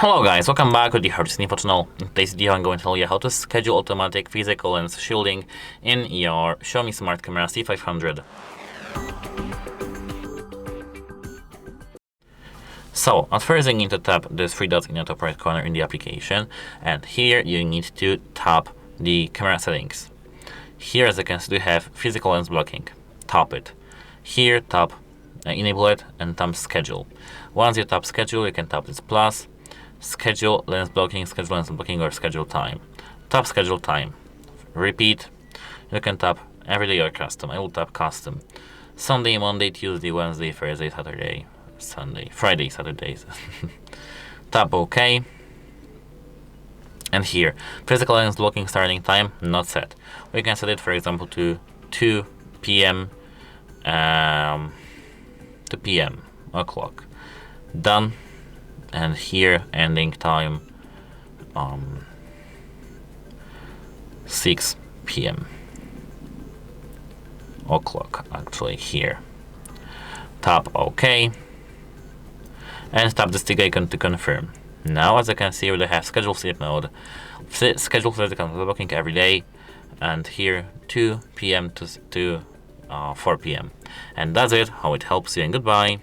Hello guys, welcome back to the HardReset.Info channel. In today's video I'm going to tell you how to schedule automatic physical lens shielding in your XIAOMI Smart Camera C500. So, at first you need to tap these three dots in the top right corner in the application, and here you need to tap the camera settings. Here, as you can see, you have physical lens blocking. Tap it. Here, tap enable it and tap schedule. Once you tap schedule, you can tap this plus, schedule lens blocking, or schedule time. Tap schedule time. Repeat. You can tap everyday or custom. I will tap custom. Sunday, Monday, Tuesday, Wednesday, Thursday, Saturday, Sunday, Friday, Saturdays. Tap OK. And here, physical lens blocking starting time not set. We can set it, for example, to 2 p.m. 2 p.m. o'clock. Done. And here ending time 6 p.m. o'clock, actually here. Tap OK and tap the stick icon to confirm. Now, as you can see, we have schedule sleep mode, schedule physical blocking every day, and here 2 p.m. to 4 p.m. And that's it, how it helps you, and goodbye.